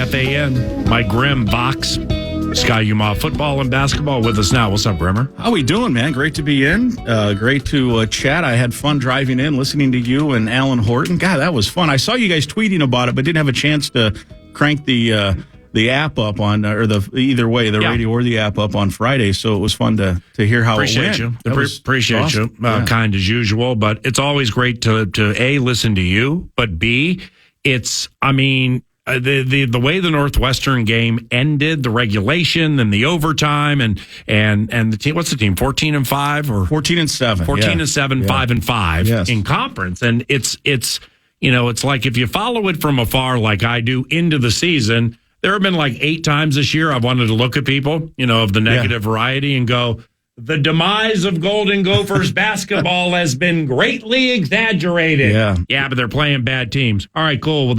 KFAN. Mike Grimm, Vox, Sky Yuma football and basketball with us now. What's up, Grimmer? How we doing, man? Great to be in. Great to chat. I had fun driving in, listening to you and Alan Horton. God, that was fun. I saw you guys tweeting about it, but didn't have a chance to crank the app up on, or either way, the radio or the app up on Friday. So it was fun to hear how it went. Appreciate awesome. you. Kind as usual, but it's always great to A, listen to you, but B, it's, the way the Northwestern game ended, the regulation and the overtime, and the team. What's the team? 14-5 or 14-7? 14-7, 5-5 in conference, and it's like if you follow it from afar, like I do, into the season. There have been like 8 times this year I've wanted to look at people, of the negative variety and go, the demise of Golden Gophers basketball has been greatly exaggerated. Yeah, but they're playing bad teams. All right, cool. Well,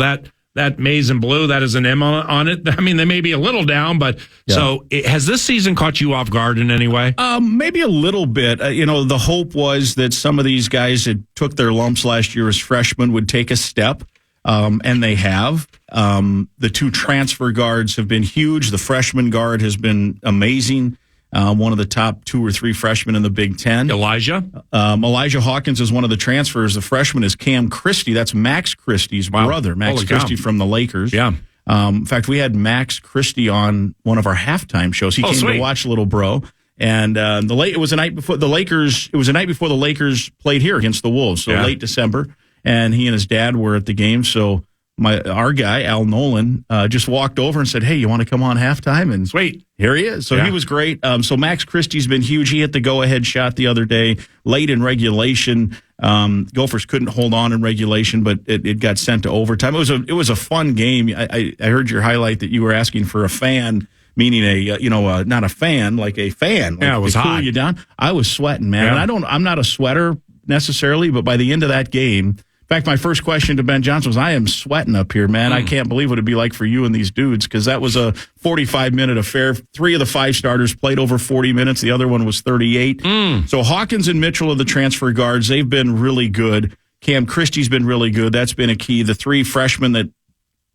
that maize and blue, that is an M on it. I mean, they may be a little down, but so has this season caught you off guard in any way? Maybe a little bit. The hope was that some of these guys that took their lumps last year as freshmen would take a step. And they have. The 2 transfer guards have been huge. The freshman guard has been amazing. One of the top 2 or 3 freshmen in the Big Ten. Elijah Hawkins is one of the transfers. The freshman is Cam Christie. That's Max Christie's brother. Max Christie from the Lakers. Yeah. In fact, we had Max Christie on one of our halftime shows. He came to watch Little Bro. And it was a night before the Lakers. It was a night before the Lakers played here against the Wolves. So late December. And he and his dad were at the game. So our guy, Al Nolan, just walked over and said, "Hey, you want to come on halftime?" And sweet, here he is. So he was great. So Max Christie's been huge. He hit the go-ahead shot the other day, late in regulation. Gophers couldn't hold on in regulation, but it got sent to overtime. It was a fun game. I heard your highlight that you were asking for a fan, meaning not a fan, like a fan. Like, it was hot. Cool you down. I was sweating, man. Yeah. And I'm not a sweater necessarily, but by the end of that game. In fact, my first question to Ben Johnson was, I am sweating up here, man. I can't believe what it'd be like for you and these dudes, because that was a 45-minute affair. 3 of the 5 starters played over 40 minutes. The other one was 38. So Hawkins and Mitchell are the transfer guards. They've been really good. Cam Christie's been really good. That's been a key. The 3 freshmen that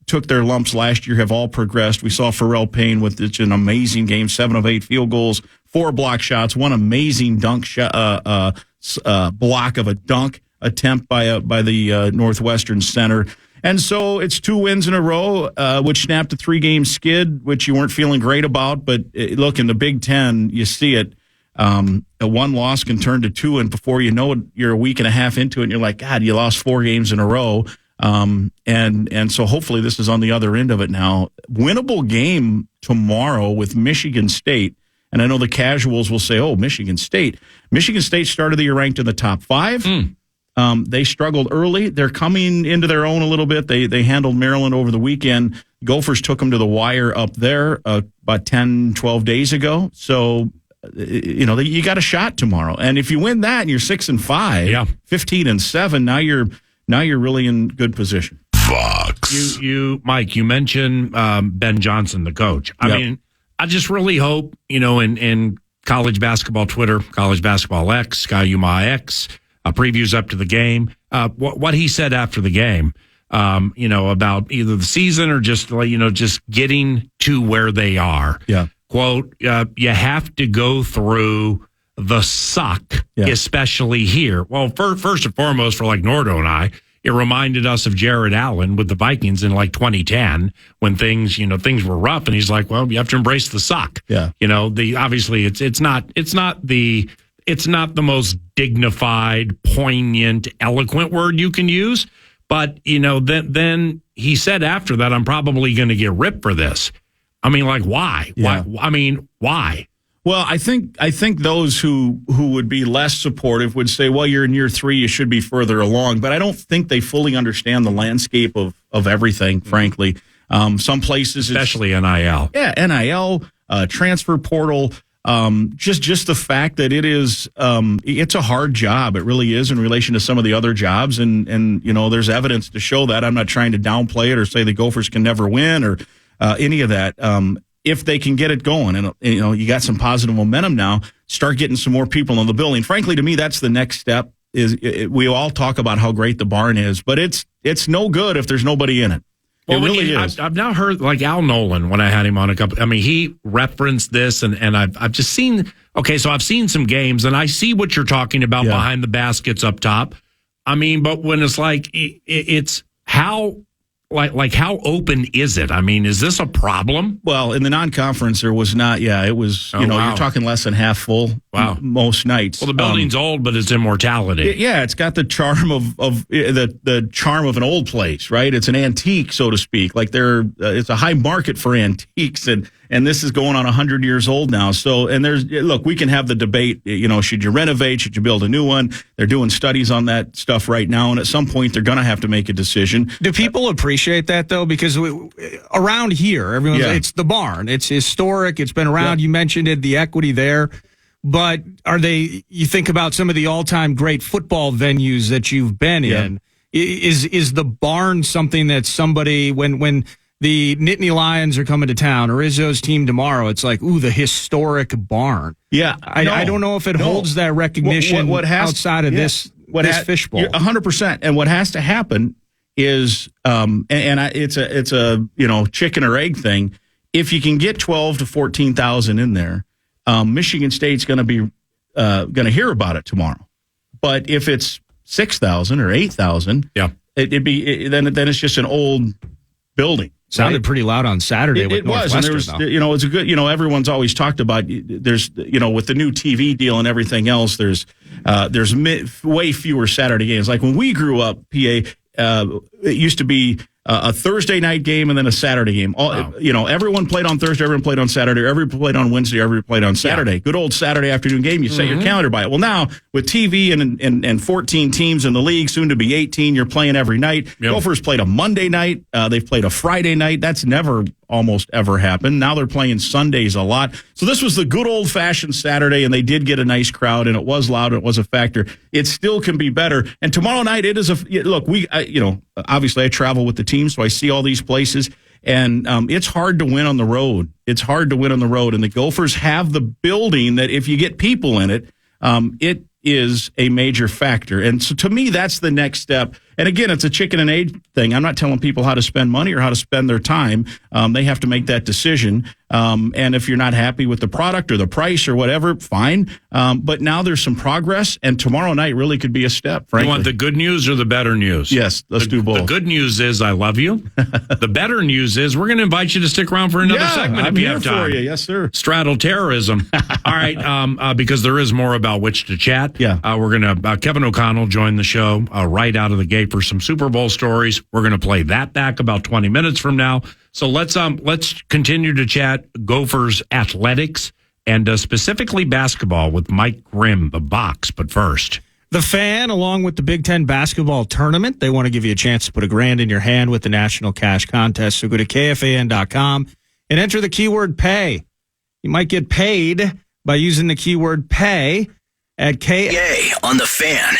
took their lumps last year have all progressed. We saw Pharrell Payne with an amazing game, 7 of 8 field goals, 4 block shots, 1 amazing dunk block of a dunk attempt by the Northwestern center. And so it's 2 wins in a row, which snapped a 3-game skid, which you weren't feeling great about. But look, in the Big Ten, you see it. A 1 loss can turn to 2, and before you know it, you're a week and a half into it, and you're like, God, you lost 4 games in a row. And so hopefully this is on the other end of it now. Winnable game tomorrow with Michigan State. And I know the casuals will say, oh, Michigan State. Michigan State started the year ranked in the top 5. They struggled early. They're coming into their own a little bit. They handled Maryland over the weekend. Gophers took them to the wire up there about 10, 12 days ago. So, you got a shot tomorrow. And if you win that and you're 6-5, 15-7, now you're really in good position. Fox. Mike, you mentioned Ben Johnson, the coach. I mean, I just really hope, in college basketball Twitter, college basketball X, Sky Yuma X, previews up to the game. What he said after the game, about either the season or just getting to where they are. Yeah. Quote, you have to go through the suck, especially here. Well, first and foremost, for like Nordo and I, it reminded us of Jared Allen with the Vikings in like 2010 when things were rough, and he's like, well, you have to embrace the suck. Yeah. Obviously it's not the most dignified, poignant, eloquent word you can use. But, then he said after that, I'm probably going to get ripped for this. I mean, like, why? Yeah. Why? Well, I think those who would be less supportive would say, well, you're in year 3, you should be further along. But I don't think they fully understand the landscape of everything, frankly. Some places, especially NIL. Yeah, NIL, transfer portal. Just the fact that it's a hard job. It really is in relation to some of the other jobs. And there's evidence to show that. I'm not trying to downplay it or say the Gophers can never win or any of that. If they can get it going, and you got some positive momentum now, start getting some more people in the building. Frankly, to me, that's the next step. We all talk about how great the barn is, but it's no good if there's nobody in it. Well, it really is. I've now heard like Al Nolan when I had him on a couple. I mean, he referenced this, and I've just seen. Okay, so I've seen some games, and I see what you're talking about behind the baskets up top. I mean, but when it's like it's how. Like how open is it? I mean, is this a problem? Well, in the non-conference, there was not. Yeah, it was. You're talking less than half full. Wow, most nights. Well, the building's old, but it's immortality. It's got the charm of the charm of an old place, right? It's an antique, so to speak. Like it's a high market for antiques, and this is going on 100 years old now. So, and we can have the debate. Should you renovate? Should you build a new one? They're doing studies on that stuff right now, and at some point, they're going to have to make a decision. Do people appreciate that though? Because around here, it's the barn. It's historic. It's been around. You mentioned it, the equity there. But you think about some of the all-time great football venues that you've been in. Is the barn something that somebody, when the Nittany Lions are coming to town or Izzo's team tomorrow, it's like, ooh, the historic barn. Yeah. I don't know if it holds that recognition outside of this fishbowl. 100%. And what has to happen is, it's a chicken or egg thing. If you can get 12 to 14,000 in there, Michigan State's going to be going to hear about it tomorrow. But if it's 6,000 or 8,000, then it's just an old building. Sounded pretty loud on Saturday with Northwestern. It's a good. Everyone's always talked about. There's with the new TV deal and everything else. There's way fewer Saturday games. Like when we grew up, PA. It used to be a Thursday night game and then a Saturday game. Everyone played on Thursday, everyone played on Saturday, everyone played on Wednesday, everyone played on Saturday. Good old Saturday afternoon game. You set your calendar by it. Well, now with TV and 14 teams in the league, soon to be 18, you're playing every night. Gophers played a Monday night. They've played a Friday night. That's never almost ever happened. Now they're playing Sundays a lot. So this was the good old fashioned Saturday, and they did get a nice crowd, and it was loud. It was a factor. It still can be better. And tomorrow night, it is obviously I travel with the team, so I see all these places, and it's hard to win on the road. It's hard to win on the road, and the Gophers have the building that if you get people in it, it is a major factor. And so to me, that's the next step. And again, it's a chicken and egg thing. I'm not telling people how to spend money or how to spend their time. They have to make that decision. And if you're not happy with the product or the price or whatever, fine. But now there's some progress, and tomorrow night really could be a step, frankly. You want the good news or the better news? Yes, let's do both. The good news is I love you. The better news is we're going to invite you to stick around for another segment if you have time. For you. Yes, sir. Straddle terrorism. All right, because there is more about which to chat. We're going to Kevin O'Connell join the show right out of the gate for some Super Bowl stories. We're going to play that back about 20 minutes from now. So let's continue to chat Gophers athletics and specifically basketball with Mike Grimm, the box. But first, the Fan, along with the Big Ten basketball tournament, they want to give you a chance to put $1,000 in your hand with the National Cash Contest. So go to KFAN.com and enter the keyword pay. You might get paid by using the keyword pay at KFAN on the Fan.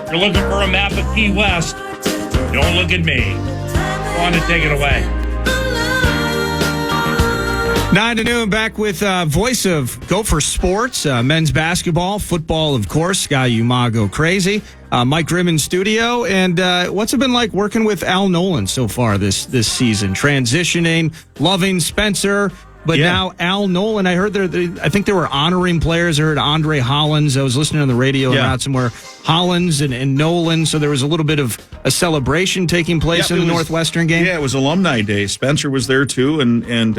You're looking for a map of Key West. Don't look at me. Go on to take it away. 9 to noon, back with voice of Gopher Sports, men's basketball, football, of course. Sky Umago crazy. Mike Grimm in studio. And what's it been like working with Al Nolan so far this season? Transitioning, loving Spencer. But now Al Nolan, I heard I think they were honoring players. I heard Andre Hollins. I was listening on the radio about somewhere. Hollins and Nolan. So there was a little bit of a celebration taking place in the Northwestern game. Yeah, it was Alumni Day. Spencer was there too, and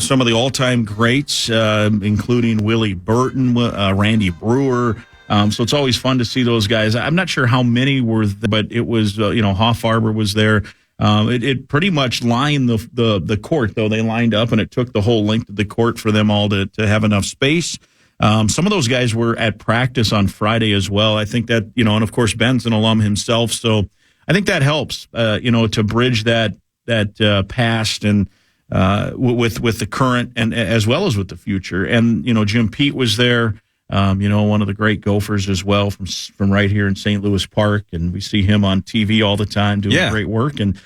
some of the all-time greats, including Willie Burton, Randy Brewer. So it's always fun to see those guys. I'm not sure how many were there, but it was, Hoffarber was there. It pretty much lined the court, though. They lined up, and it took the whole length of the court for them all to have enough space. Some of those guys were at practice on Friday as well. I think that, and of course, Ben's an alum himself. So I think that helps, to bridge that past. And with the current and as well as with the future. And Jim Pete was there. One of the great Gophers as well from right here in St. Louis Park, and we see him on TV all the time doing great work. And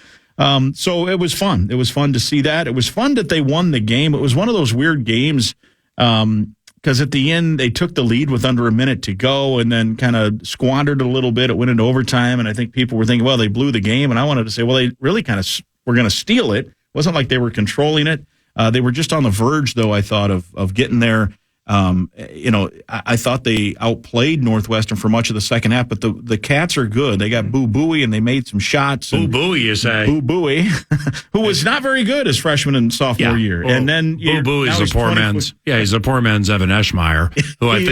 so it was fun. It was fun to see that. It was fun that they won the game. It was one of those weird games because at the end they took the lead with under a minute to go and then kind of squandered a little bit. It went into overtime, and I think people were thinking, well, they blew the game. And I wanted to say, well, they really kind of were going to steal it. It wasn't like they were controlling it. They were just on the verge, though, I thought, of getting there. I thought they outplayed Northwestern for much of the second half, but the Cats are good. They got Boo Buie, and they made some shots. Boo Buie, you say? Boo Buie, who was not very good his freshman and sophomore year. Well, and then Boo Buie's a poor man's. Yeah, he's a poor man's Evan Eschmeyer, who I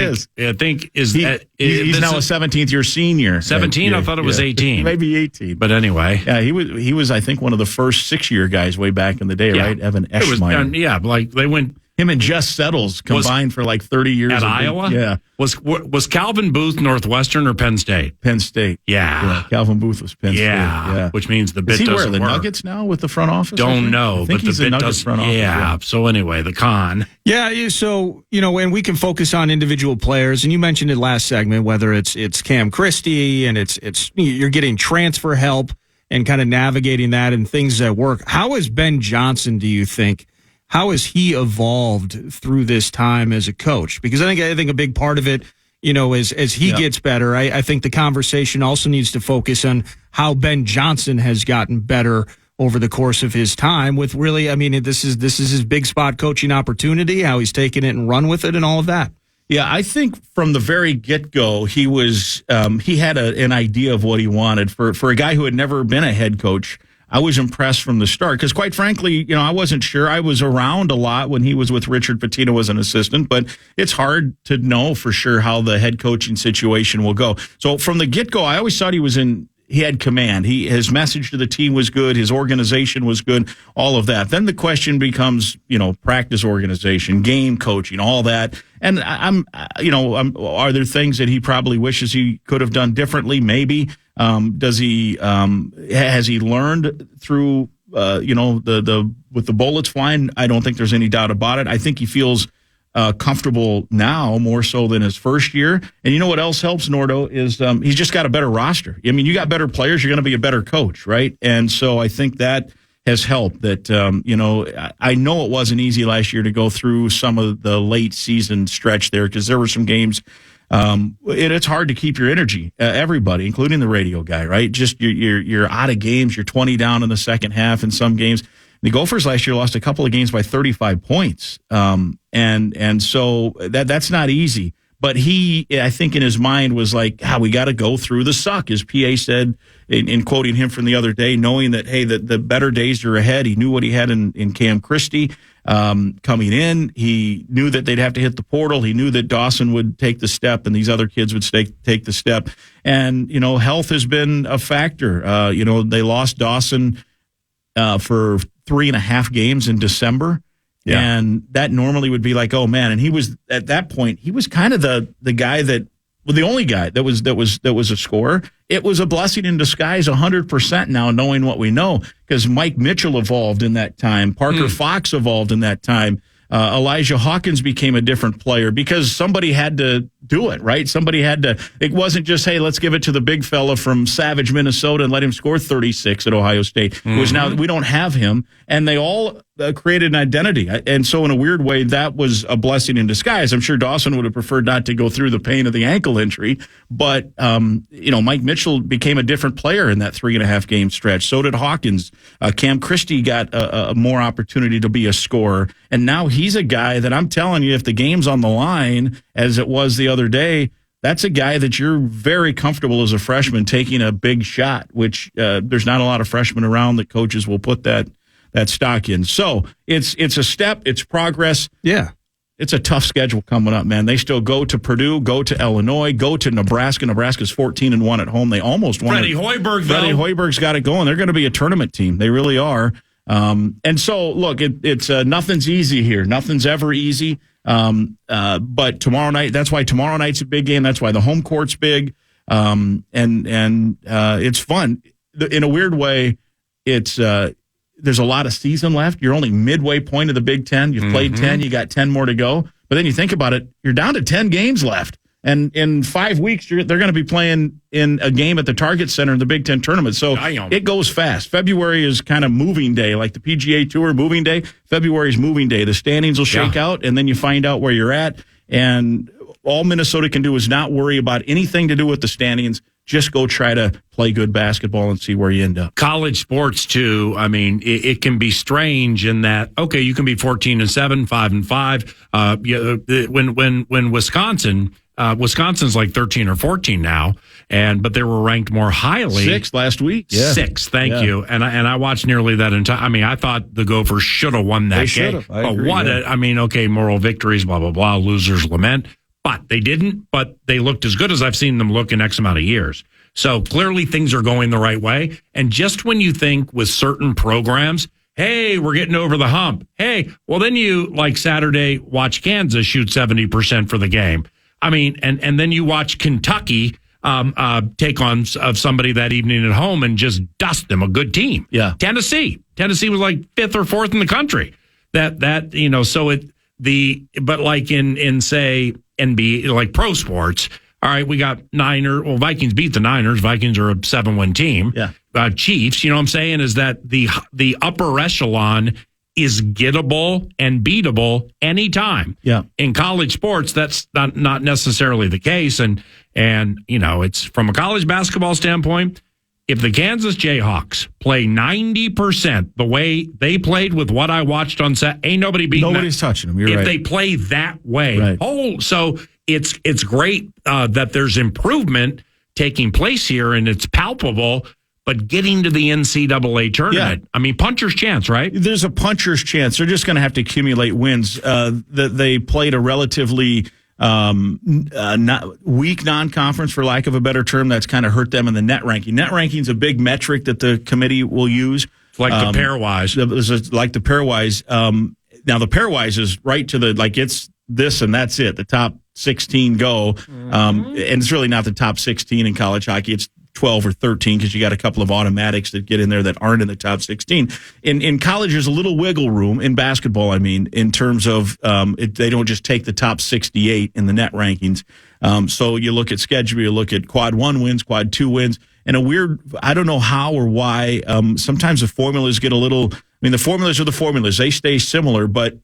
think is. He's now a 17th year senior. 17? I thought it was 18. Maybe 18. But anyway, yeah, he was I think one of the first 6-year guys way back in the day, right? Evan Eschmeyer. They went. Him and Jess Settles combined for like 30 years. At Iowa? Yeah. Was Calvin Booth Northwestern or Penn State? Penn State. Yeah. Calvin Booth was Penn State. Yeah. Which means the bit doesn't work. Is he where, the Nuggets now with the front office? Don't know. I think but he's the bit Nuggets does. Front office. Yeah. So anyway, the con. Yeah. So, and we can focus on individual players. And you mentioned it last segment, whether it's Cam Christie and it's you're getting transfer help and kind of navigating that and things that work. How is Ben Johnson, do you think? How has he evolved through this time as a coach? Because I think a big part of it, as he gets better, I think the conversation also needs to focus on how Ben Johnson has gotten better over the course of his time with really, this is his big spot coaching opportunity, how he's taken it and run with it and all of that. Yeah, I think from the very get-go, he had an idea of what he wanted. For a guy who had never been a head coach, I was impressed from the start because, quite frankly, I wasn't sure. I was around a lot when he was with Richard Pitino as an assistant, but it's hard to know for sure how the head coaching situation will go. So from the get-go, I always thought he had command. His message to the team was good. His organization was good, all of that. Then the question becomes, practice organization, game coaching, all that. And are there things that he probably wishes he could have done differently? Maybe. Has he learned through, with the bullets flying? I don't think there's any doubt about it. I think he feels comfortable now more so than his first year. And you know what else helps, Nordo, is he's just got a better roster. You got better players, you're going to be a better coach, right? And so I think that has helped. That I know it wasn't easy last year to go through some of the late season stretch there because there were some games. It's hard to keep your energy, everybody, including the radio guy, right? Just you're out of games. You're 20 down in the second half in some games. The Gophers last year lost a couple of games by 35 points. And so that's not easy. But he, I think in his mind was like, we got to go through the suck, as PA said in quoting him from the other day, knowing that, hey, the better days are ahead. He knew what he had in Cam Christie coming in. He knew that they'd have to hit the portal. He knew that Dawson would take the step and these other kids would take the step. And, health has been a factor. They lost Dawson for 3.5 games in December. Yeah. And that normally would be like, oh man. And he was at that point, he was kind of the guy the only guy that was a scorer. It was a blessing in disguise 100% now, knowing what we know, because Mike Mitchell evolved in that time. Parker Fox evolved in that time. Elijah Hawkins became a different player because somebody had to do it, right? Somebody had to. It wasn't just, hey, let's give it to the big fella from Savage, Minnesota, and let him score 36 at Ohio State. It was now we don't have him, and they all created an identity. And so in a weird way, that was a blessing in disguise. I'm sure Dawson would have preferred not to go through the pain of the ankle injury, but Mike Mitchell became a different player in that 3.5 game stretch. So did Hawkins. Cam Christie got a more opportunity to be a scorer, and now he's a guy that I'm telling you, if the game's on the line, as it was the other day, that's a guy that you're very comfortable as a freshman taking a big shot, which there's not a lot of freshmen around that coaches will put that stock in. So it's a step, it's progress. Yeah. It's a tough schedule coming up, man. They still go to Purdue, go to Illinois, go to Nebraska. Nebraska's 14-1 at home. They almost won. Freddie Hoiberg's got it going. They're going to be a tournament team. They really are. And so, look, it's nothing's easy here. Nothing's ever easy. But tomorrow night, that's why tomorrow night's a big game. That's why the home court's big. And it's fun. In a weird way, it's there's a lot of season left. You're only midway point of the Big Ten. You've played 10. You got 10 more to go. But then you think about it, you're down to 10 games left. And in 5 weeks, they're going to be playing in a game at the Target Center in the Big Ten tournament. So it goes fast. February is kind of moving day, like the PGA Tour moving day. February is moving day. The standings will shake out, and then you find out where you're at. And all Minnesota can do is not worry about anything to do with the standings. Just go try to play good basketball and see where you end up. College sports, too, I mean, it can be strange in that, okay, you can be 14-7, 5-5. When Wisconsin's like 13 or 14 now, but they were ranked more highly. 6 last week. Yeah. 6, thank you. And I watched nearly that entire. I mean, I thought the Gophers should have won that game. But moral victories, blah, blah, blah, losers lament. But they didn't, but they looked as good as I've seen them look in X amount of years. So clearly things are going the right way. And just when you think with certain programs, hey, we're getting over the hump. Hey, well, then you, like Saturday, watch Kansas shoot 70% for the game. I mean, and then you watch Kentucky take on somebody that evening at home and just dust them, a good team. Yeah. Tennessee was like 5th or 4th in the country. But like in say NBA, like pro sports, all right, we got Vikings beat the Niners. Vikings are a 7-win team. Yeah. Chiefs, you know what I'm saying, is that the upper echelon is gettable and beatable anytime. Yeah. In college sports, that's not necessarily the case. And it's from a college basketball standpoint, if the Kansas Jayhawks play 90% the way they played with what I watched on set, ain't nobody beating Nobody's touching them. You're right. If they play that way. Right. So it's great that there's improvement taking place here and it's palpable. But getting to the NCAA tournament, I mean, puncher's chance, right? There's a puncher's chance. They're just going to have to accumulate wins. They played a relatively weak non-conference, for lack of a better term. That's kind of hurt them in the net ranking. Net ranking is a big metric that the committee will use. Like the pairwise. Like the pairwise. Now, the pairwise is right to it's this and that's it. The top 16 go. And it's really not the top 16 in college hockey. It's 12 or 13 because you got a couple of automatics that get in there that aren't in the top 16. In college, there's a little wiggle room in basketball, in terms of they don't just take the top 68 in the net rankings. So you look at schedule, you look at quad 1 wins, quad 2 wins, and I don't know how or why, sometimes the formulas get a little, the formulas are the formulas. They stay similar, but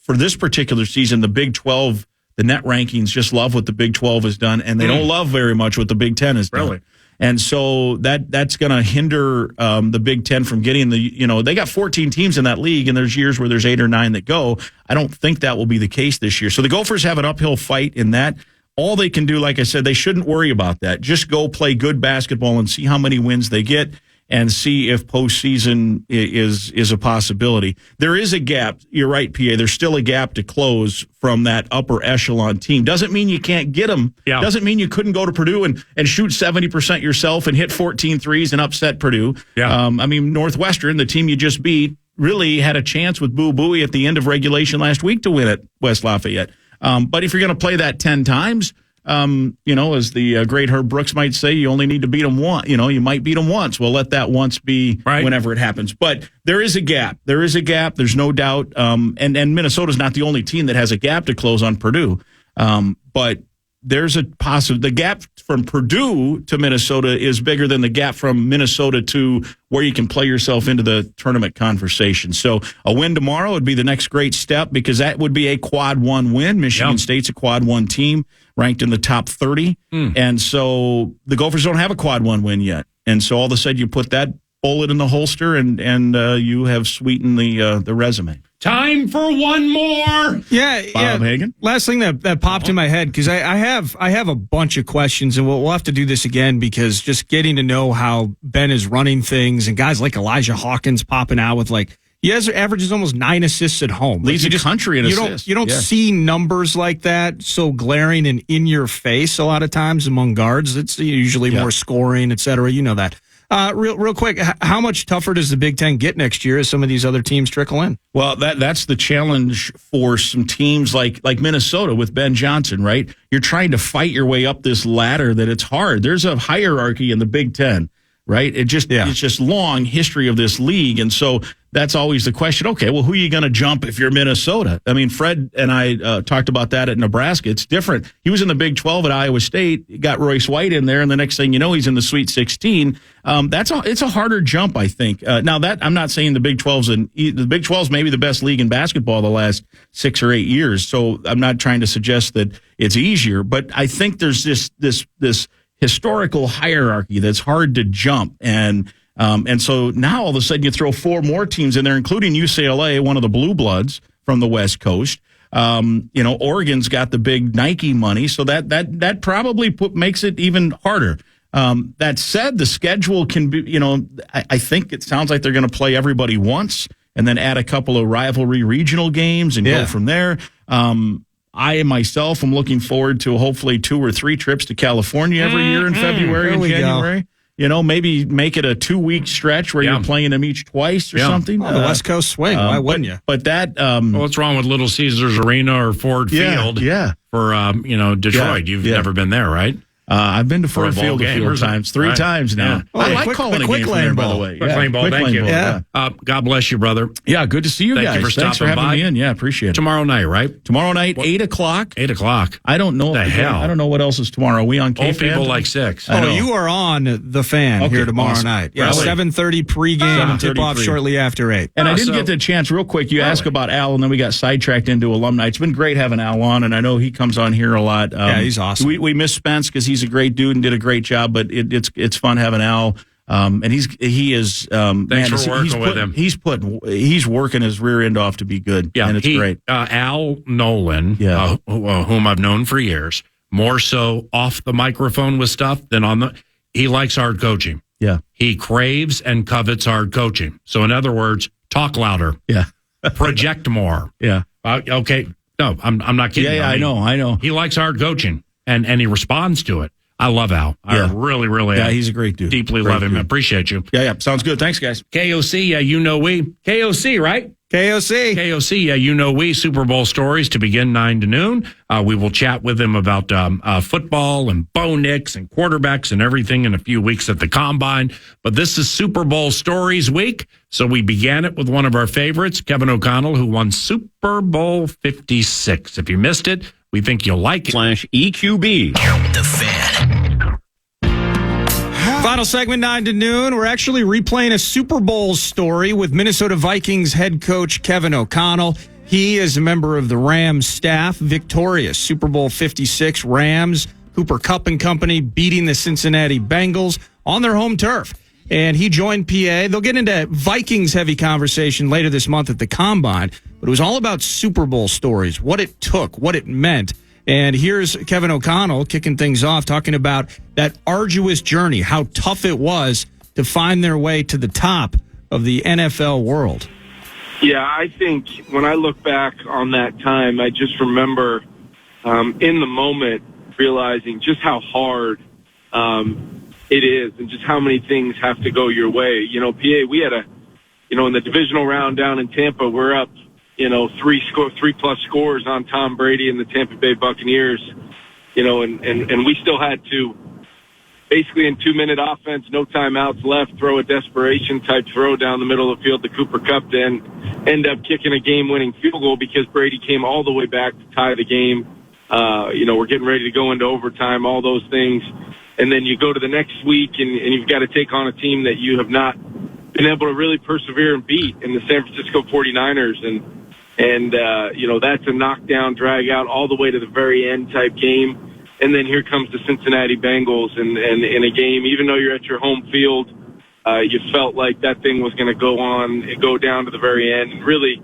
for this particular season, the Big 12, the net rankings just love what the Big 12 has done, and they don't love very much what the Big 10 has done. Really? And so that's going to hinder the Big Ten from getting they got 14 teams in that league, and there's years where there's 8 or 9 that go. I don't think that will be the case this year. So the Gophers have an uphill fight in that. All they can do, like I said, they shouldn't worry about that. Just go play good basketball and see how many wins they get and see if postseason is a possibility. There is a gap. You're right, PA. There's still a gap to close from that upper echelon team. Doesn't mean you can't get them. Yeah. Doesn't mean you couldn't go to Purdue and shoot 70% yourself and hit 14 threes and upset Purdue. Yeah. Northwestern, the team you just beat, really had a chance with Boo Buie at the end of regulation last week to win at West Lafayette. But if you're going to play that 10 times, as the great Herb Brooks might say, you only need to beat them once. You might beat them once. Well, let that once be whenever it happens. But there is a gap. There's no doubt. And Minnesota's not the only team that has a gap to close on Purdue. But there's the gap from Purdue to Minnesota is bigger than the gap from Minnesota to where you can play yourself into the tournament conversation. So a win tomorrow would be the next great step because that would be a quad 1 win. Michigan State's a quad 1 team ranked in the top 30. And so the Gophers don't have a quad 1 win yet. And so all of a sudden you put that bullet in the holster and you have sweetened the resume. Time for one more. Bob Hagan. Last thing that popped in my head, because I have a bunch of questions, and we'll have to do this again because just getting to know how Ben is running things and guys like Elijah Hawkins popping out with he averages almost 9 assists at home. Leads the country in assists. You don't see numbers like that so glaring and in your face a lot of times among guards. It's usually more scoring, et cetera. You know that. Real quick, how much tougher does the Big Ten get next year as some of these other teams trickle in? Well, that's the challenge for some teams like Minnesota with Ben Johnson, right? You're trying to fight your way up this ladder that it's hard. There's a hierarchy in the Big Ten. right? It's just long history of this league. And so that's always the question. Okay, well, who are you going to jump if you're Minnesota? I mean, Fred and I talked about that at Nebraska. It's different. He was in the Big 12 at Iowa State, got Royce White in there, and the next thing you know, he's in the Sweet 16. It's a harder jump, I think. Now that I'm not saying the Big 12's maybe the best league in basketball the last 6 or 8 years. So I'm not trying to suggest that it's easier, but I think there's this historical hierarchy that's hard to jump. And so now all of a sudden you throw 4 more teams in there, including UCLA, one of the blue bloods from the West Coast. Oregon's got the big Nike money, so that probably makes it even harder. That said, the schedule can be, I think it sounds like they're going to play everybody once and then add a couple of rivalry regional games and go from there. I myself am looking forward to hopefully 2 or 3 trips to California every year in February and January. Maybe make it a 2-week stretch where you're playing them each twice or something. Oh, the West Coast swing. Why wouldn't you? But that. What's wrong with Little Caesars Arena or Ford Field? For Detroit, you've never been there, right? I've been to Ford Field a few times, 3 times now. Yeah. I like calling a game from there, by the way. Quick lane ball, thank you. God bless you, brother. Yeah, good to see you guys. Thanks for having me in. Yeah, appreciate it. Tomorrow night, right? Tomorrow night, 8 o'clock. 8 o'clock. I don't know. The hell? I don't know what else is tomorrow. Are we on KFAN? Old people like 6. Oh, you are on the Fan here tomorrow night. Yeah, 7:30 pregame and tip-off shortly after 8. And I didn't get the chance, real quick, you asked about Al, and then we got sidetracked into alumni. It's been great having Al on, and I know he comes on here a lot. He's awesome. We miss Spence because he's a great dude and did a great job, but it's fun having Al. And he is. Thanks for working with him. He's working his rear end off to be good. Yeah, and it's great. Al Nolan, whom I've known for years, more so off the microphone with stuff than on the. He likes hard coaching. Yeah, he craves and covets hard coaching. So in other words, talk louder. Yeah, project more. Yeah. Okay. No, I'm not kidding. Yeah, I know. He likes hard coaching and he responds to it. I love Al. I really, really he's a great dude. Deeply love him. I appreciate you. Yeah. Sounds good. Thanks, guys. KOC, we. KOC, right? KOC, we. Super Bowl stories to begin 9 to noon. We will chat with him about football and Bo Nix and quarterbacks and everything in a few weeks at the Combine. But this is Super Bowl Stories Week, so we began it with one of our favorites, Kevin O'Connell, who won Super Bowl 56. If you missed it, we think you'll like it. /EQB. The Fan. Final segment, 9 to noon. We're actually replaying a Super Bowl story with Minnesota Vikings head coach Kevin O'Connell. He is a member of the Rams staff, victorious Super Bowl 56 Rams, Cooper Kupp and company beating the Cincinnati Bengals on their home turf. And he joined PA. They'll get into Vikings-heavy conversation later this month at the Combine, but it was all about Super Bowl stories, what it took, what it meant. And here's Kevin O'Connell kicking things off, talking about that arduous journey, how tough it was to find their way to the top of the NFL world. Yeah, I think when I look back on that time, I just remember in the moment realizing just how hard it is and just how many things have to go your way. PA, we had in the divisional round down in Tampa, we're up, 3+ scores on Tom Brady and the Tampa Bay Buccaneers, and we still had to basically in 2-minute offense, no timeouts left, throw a desperation type throw down the middle of the field to Cooper Kupp, then end up kicking a game-winning field goal because Brady came all the way back to tie the game. We're getting ready to go into overtime, all those things. And then you go to the next week and you've got to take on a team that you have not been able to really persevere and beat in the San Francisco 49ers. And that's a knockdown, drag out all the way to the very end type game. And then here comes the Cincinnati Bengals and in a game, even though you're at your home field, you felt like that thing was going to go down to the very end. And really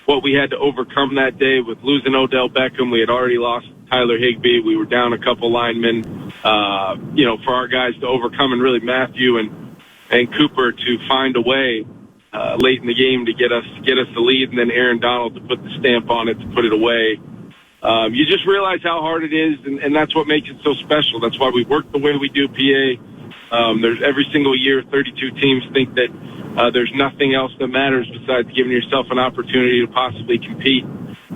what we had to overcome that day with losing Odell Beckham, we had already lost Tyler Higbee. We were down a couple linemen, for our guys to overcome, and really Matthew and Cooper to find a way late in the game to get us the lead, and then Aaron Donald to put the stamp on it to put it away. You just realize how hard it is, and that's what makes it so special. That's why we work the way we do, PA. There's every single year, 32 teams think that there's nothing else that matters besides giving yourself an opportunity to possibly compete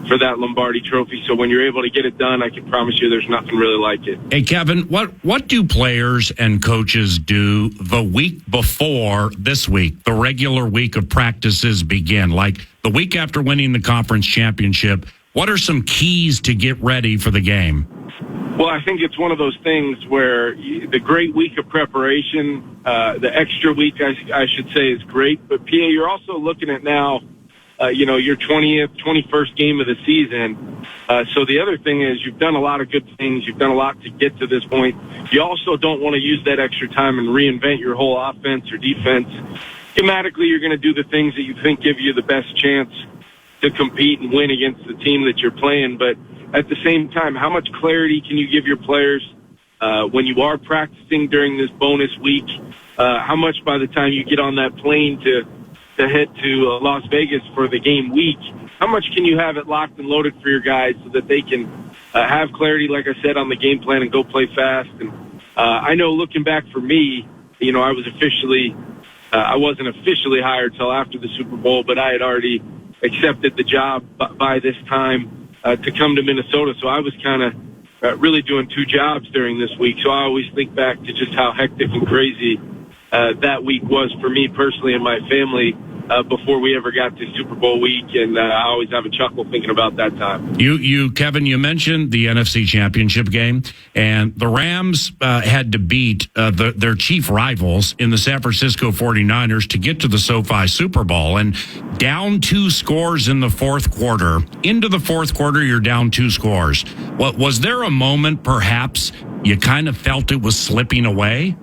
for that Lombardi Trophy. So when you're able to get it done, I can promise you there's nothing really like it. Hey, Kevin, what do players and coaches do the week before this week, the regular week of practices begin? Like the week after winning the conference championship, what are some keys to get ready for the game? Well, I think it's one of those things where the great week of preparation, the extra week, I should say, is great. But, PA, you're also looking at now, your 20th, 21st game of the season. So the other thing is you've done a lot of good things. You've done a lot to get to this point. You also don't want to use that extra time and reinvent your whole offense or defense. Schematically, you're going to do the things that you think give you the best chance to compete and win against the team that you're playing. But at the same time, how much clarity can you give your players when you are practicing during this bonus week? How much by the time you get on that plane to head to Las Vegas for the game week, how much can you have it locked and loaded for your guys so that they can have clarity, like I said, on the game plan and go play fast? And I know looking back for me, I wasn't officially hired till after the Super Bowl, but I had already accepted the job by this time to come to Minnesota. So I was kind of really doing two jobs during this week. So I always think back to just how hectic and crazy that week was for me personally and my family before we ever got to Super Bowl week, and I always have a chuckle thinking about that time. Kevin, you mentioned the NFC Championship game, and the Rams had to beat their chief rivals in the San Francisco 49ers to get to the SoFi Super Bowl, and down 2 scores in the fourth quarter. Into the fourth quarter, you're down 2 scores. Was there a moment, perhaps, you kind of felt it was slipping away?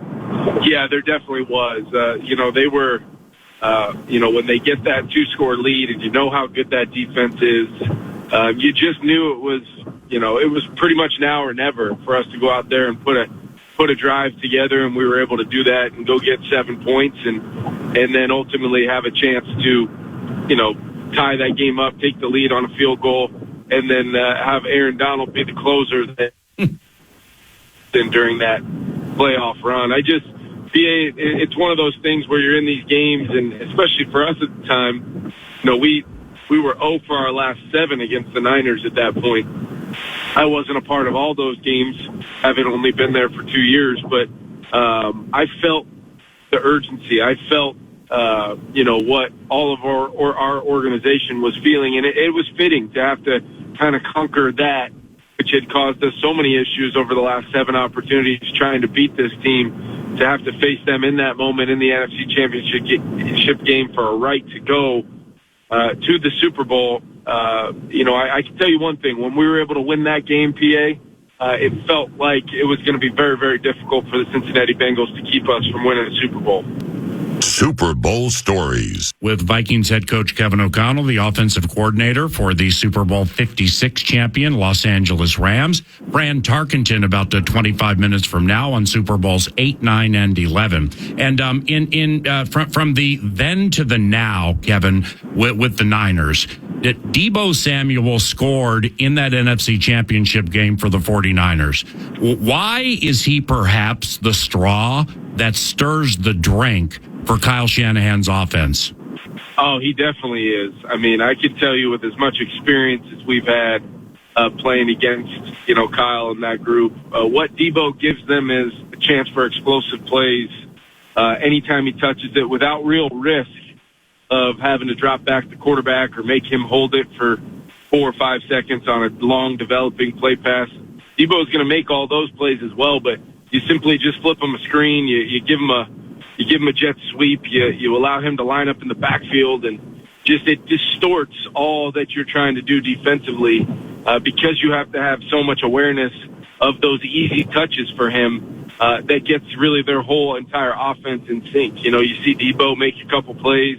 Yeah, there definitely was. They were... when they get that 2-score lead and you know how good that defense is, you just knew it was pretty much now or never for us to go out there and put a drive together, and we were able to do that and go get 7 points and then ultimately have a chance to, tie that game up, take the lead on a field goal, and then have Aaron Donald be the closer during that playoff run. It's one of those things where you're in these games, and especially for us at the time, we were 0 for our last 7 against the Niners at that point. I wasn't a part of all those games, having only been there for 2 years, but I felt the urgency. I felt, what all of our organization was feeling, and it was fitting to have to kind of conquer that, which had caused us so many issues over the last 7 opportunities trying to beat this team, to have to face them in that moment in the NFC Championship game for a right to go to the Super Bowl. I can tell you one thing. When we were able to win that game, PA, it felt like it was going to be very, very difficult for the Cincinnati Bengals to keep us from winning the Super Bowl. Super Bowl stories. With Vikings head coach Kevin O'Connell, the offensive coordinator for the Super Bowl 56 champion Los Angeles Rams. Fran Tarkenton about 25 minutes from now on Super Bowls 8, 9, and 11. And from the then to the now, Kevin, with the Niners, Deebo Samuel scored in that NFC Championship game for the 49ers. Why is he perhaps the straw that stirs the drink for Kyle Shanahan's offense? Oh, he definitely is. I mean, I can tell you with as much experience as we've had playing against, Kyle and that group, what Deebo gives them is a chance for explosive plays anytime he touches it without real risk of having to drop back the quarterback or make him hold it for 4 or 5 seconds on a long developing play pass. Deebo is going to make all those plays as well, but you simply just flip him a screen, you give him a jet sweep, you allow him to line up in the backfield, and it distorts all that you're trying to do defensively because you have to have so much awareness of those easy touches for him that gets really their whole entire offense in sync. You see Deebo make a couple plays,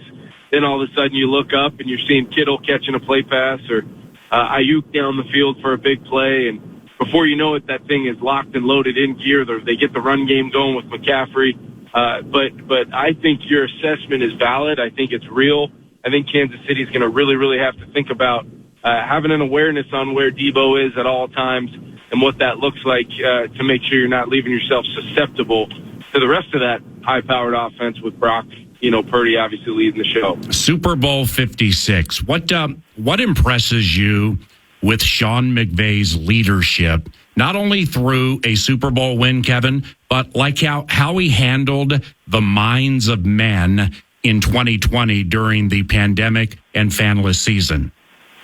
then all of a sudden you look up and you're seeing Kittle catching a play pass or Ayuk down the field for a big play, and before you know it, that thing is locked and loaded in gear. They get the run game going with McCaffrey. But I think your assessment is valid. I think it's real. I think Kansas City is going to really, really have to think about having an awareness on where Deebo is at all times and what that looks like to make sure you're not leaving yourself susceptible to the rest of that high-powered offense with Brock Purdy obviously leading the show. Super Bowl 56. What impresses you with Sean McVay's leadership, not only through a Super Bowl win, Kevin, but like how he handled the minds of men in 2020 during the pandemic and fanless season?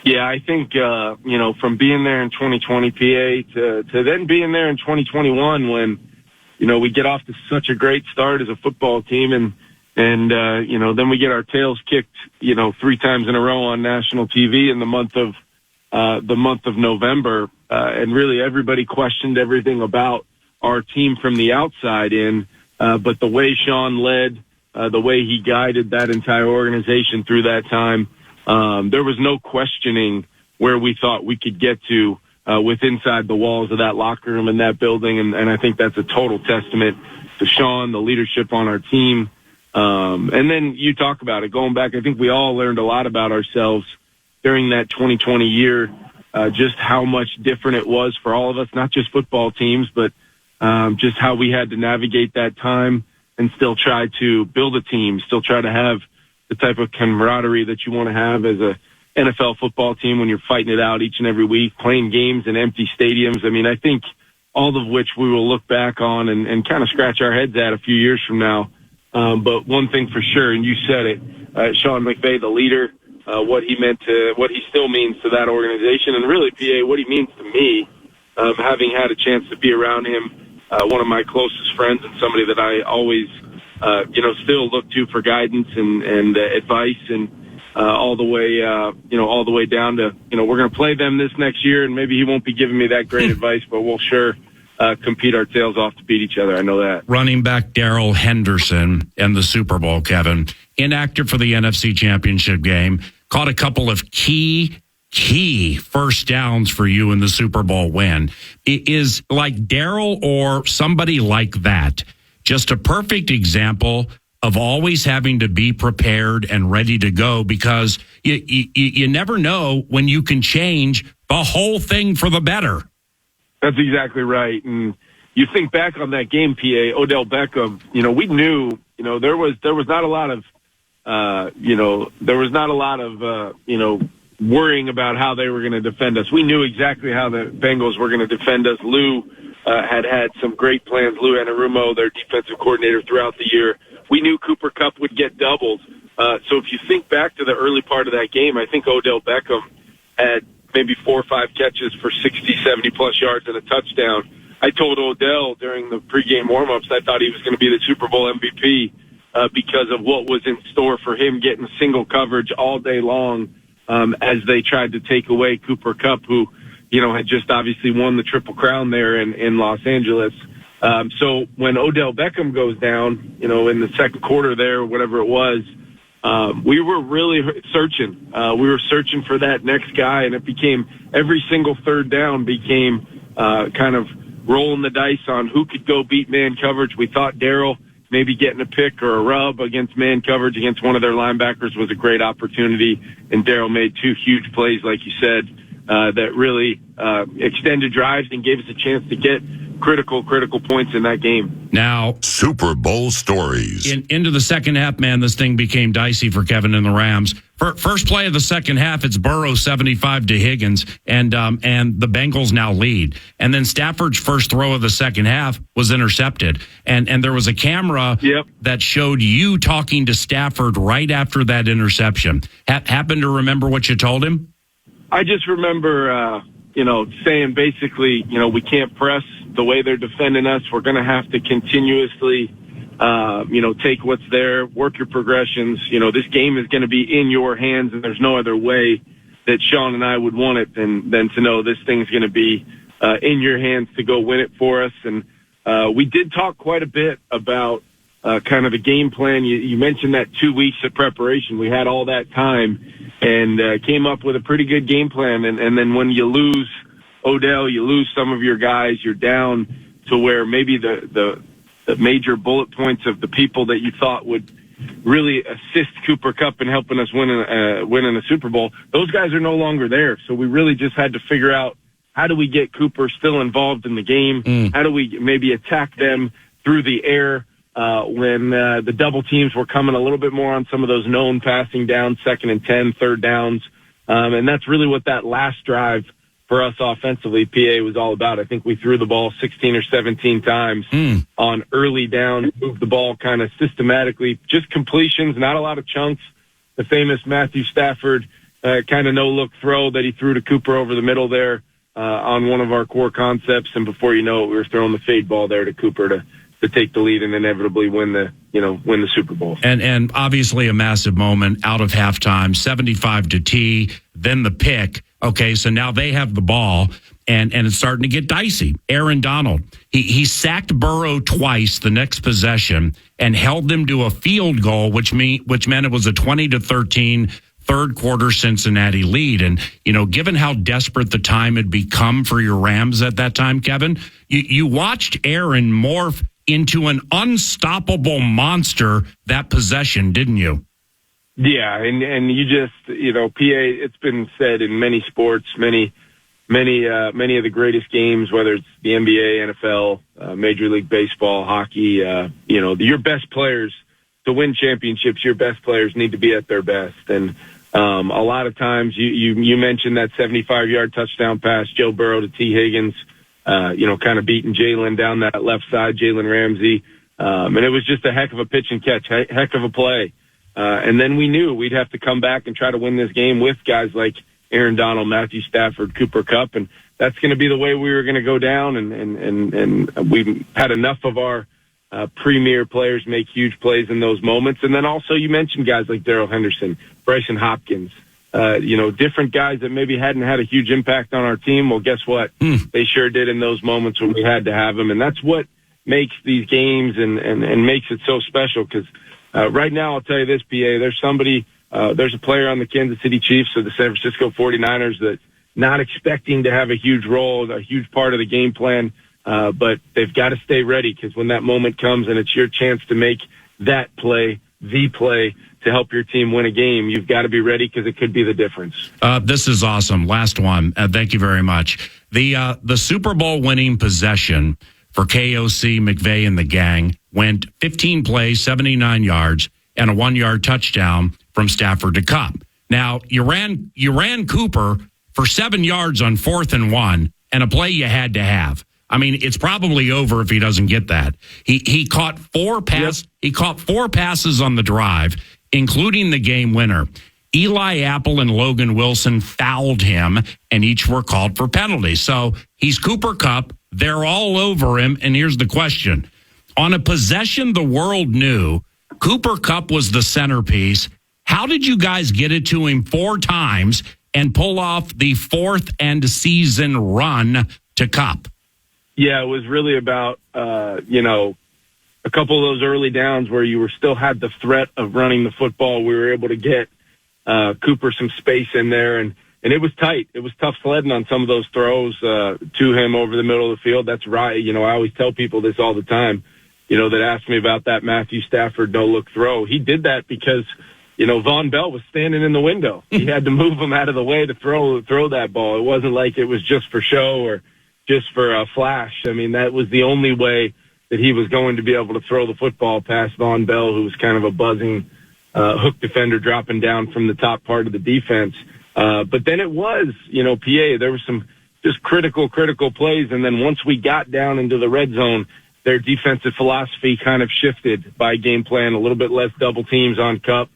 Yeah, I think, from being there in 2020, PA, to then being there in 2021 when, we get off to such a great start as a football team and then we get our tails kicked, 3 times in a row on national TV in the month of November. And really everybody questioned everything about our team from the outside in. But the way Sean led, the way he guided that entire organization through that time, there was no questioning where we thought we could get to with inside the walls of that locker room in that building. And I think that's a total testament to Sean, the leadership on our team. And then you talk about it going back. I think we all learned a lot about ourselves during that 2020 year, just how much different it was for all of us, not just football teams, but just how we had to navigate that time and still try to build a team, still try to have the type of camaraderie that you want to have as a NFL football team when you're fighting it out each and every week, playing games in empty stadiums. I mean, I think all of which we will look back on and kind of scratch our heads at a few years from now. But one thing for sure, and you said it, Sean McVay, the leader, what he still means to that organization, and really, PA, what he means to me, having had a chance to be around him, one of my closest friends and somebody that I always, still look to for guidance and advice, and all the way down to, we're going to play them this next year, and maybe he won't be giving me that great advice, but we'll sure compete our tails off to beat each other. I know that. Running back Darrell Henderson in the Super Bowl, Kevin, inactive for the NFC Championship game, caught a couple of key first downs for you in the Super Bowl win. It is like Darrell or somebody like that, just a perfect example of always having to be prepared and ready to go, because you never know when you can change the whole thing for the better. That's exactly right. And you think back on that game, PA, Odell Beckham, we knew, there was not a lot of, worrying about how they were going to defend us. We knew exactly how the Bengals were going to defend us. Lou had some great plans. Lou Anarumo, their defensive coordinator throughout the year. We knew Cooper Kupp would get doubles. So if you think back to the early part of that game, I think Odell Beckham had maybe 4 or 5 catches for 60, 70-plus yards and a touchdown. I told Odell during the pregame warm-ups I thought he was going to be the Super Bowl MVP because of what was in store for him, getting single coverage all day long as they tried to take away Cooper Kupp, who, had just obviously won the Triple Crown there in Los Angeles. So when Odell Beckham goes down, in the second quarter there, whatever it was, we were really searching. We were searching for that next guy, and it became every single third down became kind of rolling the dice on who could go beat man coverage. We thought Darrell maybe getting a pick or a rub against man coverage against one of their linebackers was a great opportunity, and Darrell made 2 huge plays, like you said, that really extended drives and gave us a chance to get critical points in that game. Now, Super Bowl stories. Into the second half, man, this thing became dicey for Kevin and the Rams. First play of the second half, it's Burrow 75 to Higgins, and the Bengals now lead. And then Stafford's first throw of the second half was intercepted. And there was a camera that showed you talking to Stafford right after that interception. Happen to remember what you told him? I just remember, saying basically, we can't press the way they're defending us. We're going to have to continuously, take what's there, work your progressions. This game is going to be in your hands, and there's no other way that Sean and I would want it than to know this thing's going to be in your hands to go win it for us. And we did talk quite a bit about kind of the game plan. You mentioned that 2 weeks of preparation. We had all that time and came up with a pretty good game plan. And then when you lose Odell, you lose some of your guys, you're down to where maybe the major bullet points of the people that you thought would really assist Cooper Kupp in helping us winning a Super Bowl, those guys are no longer there. So we really just had to figure out, how do we get Cooper still involved in the game? How do we maybe attack them through the air? when the double teams were coming a little bit more on some of those known passing downs, 2nd and 10, third downs. And that's really what that last drive for us offensively, PA, was all about. I think we threw the ball 16 or 17 times on early down, moved the ball kind of systematically, just completions, not a lot of chunks. The famous Matthew Stafford kind of no-look throw that he threw to Cooper over the middle there on one of our core concepts. And before you know it, we were throwing the fade ball there to Cooper to take the lead and inevitably win the Super Bowl. And obviously a massive moment out of halftime, 75 to T, then the pick. Okay, so now they have the ball, and it's starting to get dicey. Aaron Donald, he sacked Burrow twice the next possession and held them to a field goal, which meant it was a 20-13 third quarter Cincinnati lead. And, given how desperate the time had become for your Rams at that time, Kevin, you watched Aaron morph into an unstoppable monster that possession, didn't you? Yeah, and you just, PA, it's been said in many sports, many of the greatest games, whether it's the NBA, NFL, Major League Baseball, hockey, your best players, to win championships, your best players need to be at their best. And a lot of times, you mentioned that 75-yard touchdown pass, Joe Burrow to T. Higgins, kind of beating Jalen down that left side, Jalen Ramsey. And it was just a heck of a pitch and catch, heck of a play. And then we knew we'd have to come back and try to win this game with guys like Aaron Donald, Matthew Stafford, Cooper Kupp, and that's going to be the way we were going to go down. And we had enough of our premier players make huge plays in those moments. And then also you mentioned guys like Darrell Henderson, Bryson Hopkins, different guys that maybe hadn't had a huge impact on our team. Well, guess what? They sure did in those moments when we had to have them. And that's what makes these games and makes it so special, because right now, I'll tell you this, PA, there's a player on the Kansas City Chiefs or the San Francisco 49ers that's not expecting to have a huge role, a huge part of the game plan, but they've got to stay ready, because when that moment comes and it's your chance to make that play, the play, to help your team win a game, you've got to be ready, because it could be the difference. This is awesome. Last one. Thank you very much. The Super Bowl winning possession for KOC, McVay, and the gang went 15 plays, 79 yards, and a 1-yard touchdown from Stafford to Kupp. Now, you ran Cooper for 7 yards on 4th and 1, and a play you had to have. I mean, it's probably over if he doesn't get that. He caught four passes on the drive, including the game winner. Eli Apple and Logan Wilson fouled him, and each were called for penalties. So he's Cooper Kupp. They're all over him. And here's the question. On a possession the world knew, Cooper Kupp was the centerpiece. How did you guys get it to him 4 times and pull off the 4th end season run to Kupp? Yeah, it was really about, a couple of those early downs where you still had the threat of running the football. We were able to get Cooper some space in there, and it was tight. It was tough sledding on some of those throws to him over the middle of the field. That's right. I always tell people this all the time, that ask me about that Matthew Stafford no-look throw. He did that because, Von Bell was standing in the window. He had to move him out of the way to throw that ball. It wasn't like it was just for show or just for a flash. I mean, that was the only way that he was going to be able to throw the football past Von Bell, who was kind of a buzzing hook defender dropping down from the top part of the defense. But then it was, PA, there were some just critical plays. And then once we got down into the red zone, their defensive philosophy kind of shifted by game plan, a little bit less double teams on Kupp,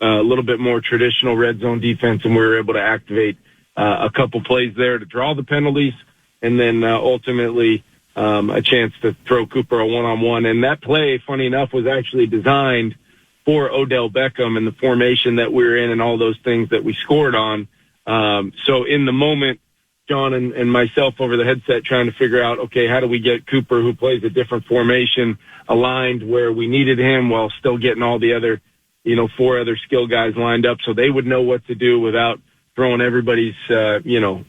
a little bit more traditional red zone defense. And we were able to activate a couple plays there to draw the penalties. And then ultimately a chance to throw Cooper a one-on-one. And that play, funny enough, was actually designed for Odell Beckham and the formation that we were in and all those things that we scored on. So in the moment, John and myself over the headset trying to figure out, okay, how do we get Cooper, who plays a different formation, aligned where we needed him while still getting all the other, 4 other skill guys lined up so they would know what to do without throwing everybody into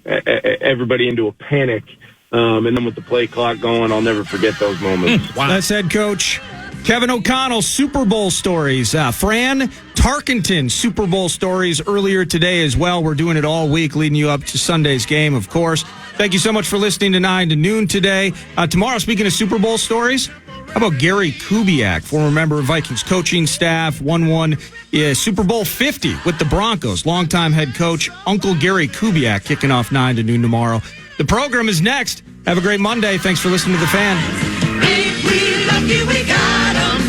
a panic. And then with the play clock going, I'll never forget those moments. Wow. That's head coach Kevin O'Connell, Super Bowl stories. Fran Tarkenton, Super Bowl stories earlier today as well. We're doing it all week leading you up to Sunday's game, of course. Thank you so much for listening to 9 to noon today. Tomorrow, speaking of Super Bowl stories, How about Gary Kubiak, former member of Vikings coaching staff, won Super Bowl 50 with the Broncos. Longtime head coach Uncle Gary Kubiak kicking off 9 to noon tomorrow. The program is next. Have a great Monday. Thanks for listening to The Fan. If we lucky, we got 'em.